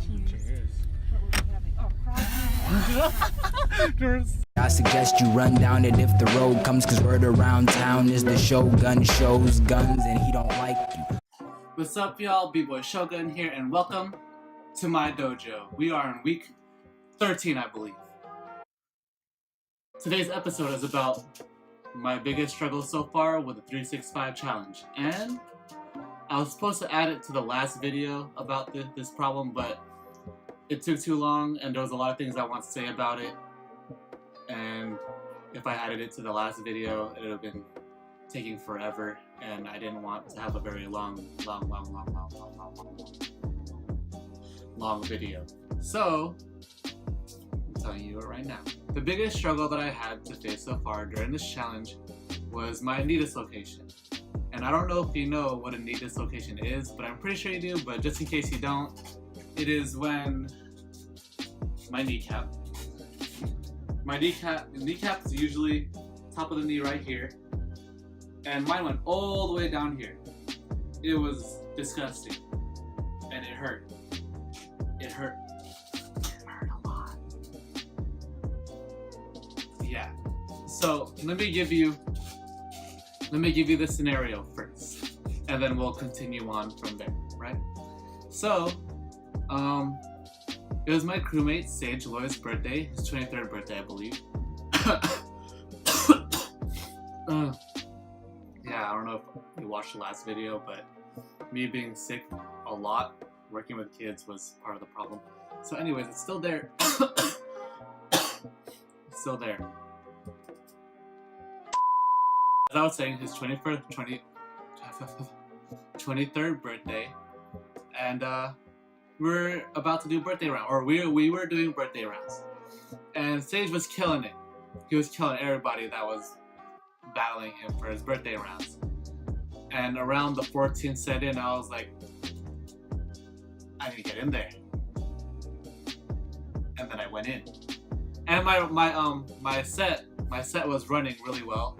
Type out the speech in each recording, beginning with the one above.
Cheers. What will we having? Oh, Cheers. I suggest you run down it if the road comes, cause word around town is the Shogun shows guns and he don't like you. What's up, y'all? BboyShogun here, and welcome to my dojo. We are in week 13, I believe. Today's episode is about my biggest struggle so far with the 365 challenge, and I was supposed to add it to the last video about this problem, but it took too long and there was a lot of things I want to say about it, and if I added it to the last video it would have been taking forever, and I didn't want to have a very long video. So I'm telling you it right now. The biggest struggle that I had to face so far during this challenge was my knee dislocation. And I don't know if you know what a knee dislocation is, but I'm pretty sure you do, but just in case you don't, it is when my kneecap is usually top of the knee right here, and mine went all the way down here. It was disgusting, and it hurt. It hurt a lot. Yeah. So let me give you the scenario first, and then we'll continue on from there, right? So, it was my crewmate Sage Loy's birthday, his 23rd birthday, I believe. Yeah, I don't know if you watched the last video, but me being sick a lot, working with kids was part of the problem. So anyways, it's still there. It's still there. As I was saying, his 23rd birthday, and we're about to do birthday round, or we were doing birthday rounds, and Sage was killing it. He was killing everybody that was battling him for his birthday rounds. And around the 14th set in, I was like, I need to get in there. And then I went in, and my set was running really well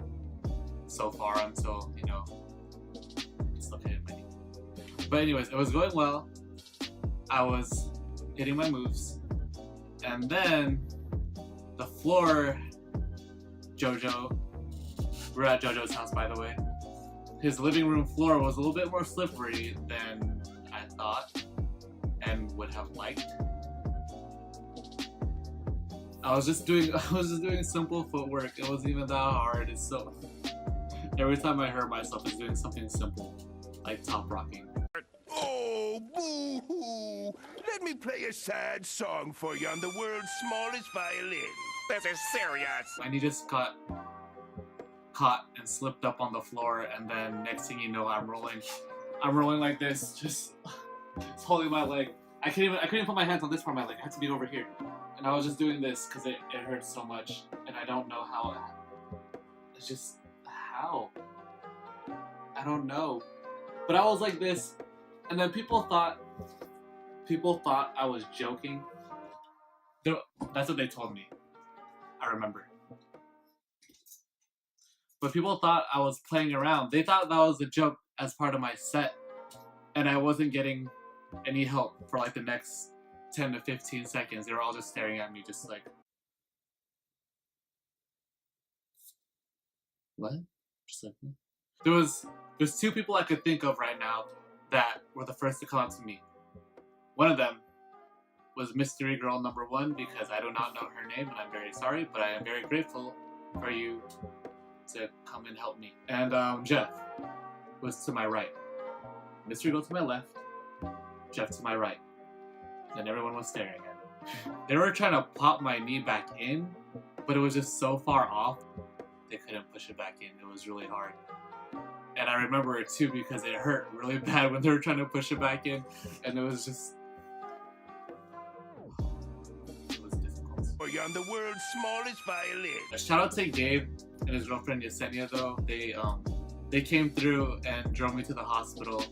so far until, you know, dislocated my knee. But anyways, it was going well. I was hitting my moves, and then the floor, we're at JoJo's house, by the way. His living room floor was a little bit more slippery than I thought and would have liked. I was just doing simple footwork. It wasn't even that hard. It's so, every time I hurt myself, it's doing something simple, like top rocking. Oh, boo-hoo! Let me play a sad song for you on the world's smallest violin. This is serious. My knee just got caught and slipped up on the floor, and then next thing you know, I'm rolling like this, just holding my leg. I couldn't even put my hands on this part of my leg. I had to be over here, and I was just doing this because it hurt so much, and I don't know how. It's just how. I don't know, but I was like this. And then people thought I was joking. That's what they told me. I remember. But people thought I was playing around. They thought that was a joke as part of my set, and I wasn't getting any help for like the next 10 to 15 seconds. They were all just staring at me, just like, what? Just like, there's two people I could think of right now that were the first to come up to me. One of them was Mystery Girl number 1, because I do not know her name, and I'm very sorry, but I am very grateful for you to come and help me. And Jeff was to my right. Mystery Girl to my left, Jeff to my right. And everyone was staring at me. They were trying to pop my knee back in, but it was just so far off, they couldn't push it back in. It was really hard. And I remember it too because it hurt really bad when they were trying to push it back in, and it was just, it was difficult. For you on the world's smallest violin. A shout out to Gabe and his girlfriend Yesenia though. They came through and drove me to the hospital.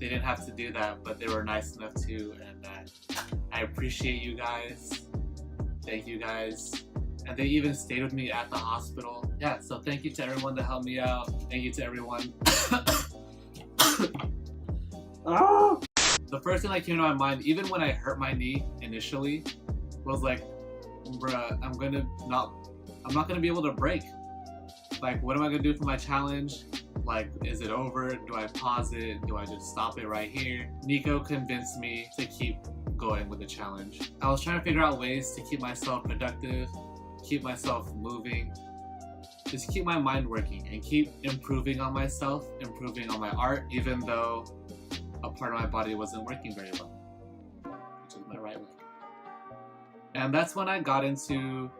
They didn't have to do that, but they were nice enough to, and I appreciate you guys. Thank you guys. And they even stayed with me at the hospital. Yeah, so thank you to everyone that helped me out. Thank you to everyone. The first thing that came to my mind, even when I hurt my knee initially, was like, bruh, I'm not gonna be able to break. Like, what am I gonna do for my challenge? Like, is it over? Do I pause it? Do I just stop it right here? Nico convinced me to keep going with the challenge. I was trying to figure out ways to keep myself productive, keep myself moving, just keep my mind working and keep improving on myself, improving on my art, even though a part of my body wasn't working very well, which is my right leg. And that's when I got into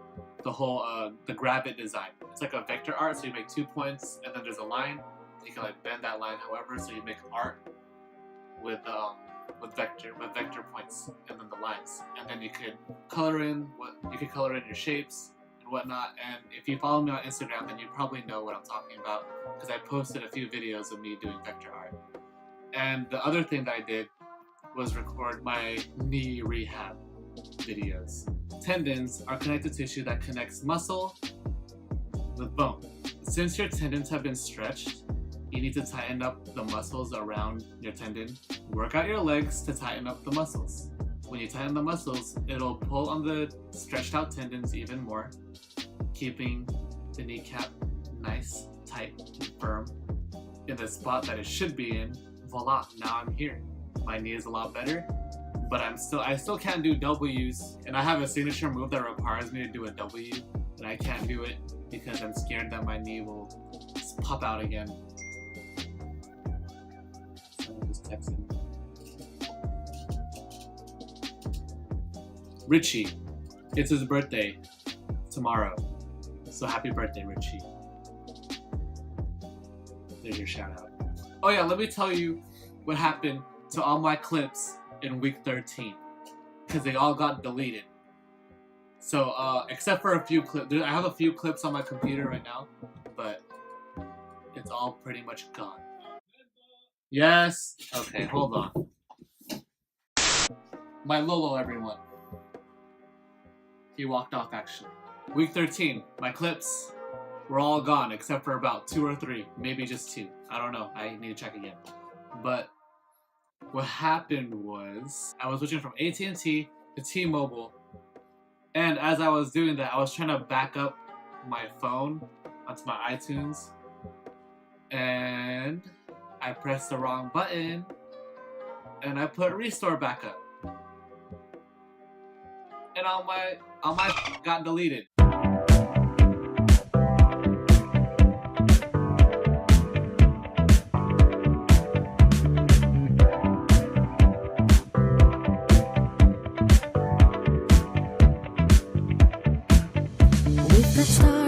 the whole the grab it design. It's like a vector art, so you make 2 points and then there's a line. You can like bend that line however, so you make art with vector points and then the lines. And then you could color in your shapes and whatnot. And if you follow me on Instagram, then you probably know what I'm talking about, because I posted a few videos of me doing vector art. And the other thing that I did was record my knee rehab videos. Tendons are connective tissue that connects muscle with bone. Since your tendons have been stretched, you need to tighten up the muscles around your tendon. Work out your legs to tighten up the muscles. When you tighten the muscles, it'll pull on the stretched out tendons even more, keeping the kneecap nice, tight, and firm in the spot that it should be in. Voila, now I'm here. My knee is a lot better, but I still can't do W's, and I have a signature move that requires me to do a W, and I can't do it because I'm scared that my knee will just pop out again. Someone just texted me. Richie, it's his birthday tomorrow, so happy birthday, Richie. There's your shout out. Oh yeah, let me tell you what happened to all my clips in week 13, because they all got deleted. So except for a few clips, I have a few clips on my computer right now, but it's all pretty much gone. Yes. Okay, hold on. My Lolo, everyone. He walked off actually. Week 13, my clips were all gone except for about 2 or 3, maybe just 2. I don't know. I need to check again. But what happened was I was switching from AT&T to T-Mobile, and as I was doing that, I was trying to back up my phone onto my iTunes, and I pressed the wrong button, and I put restore backup, and all my got deleted. With the stars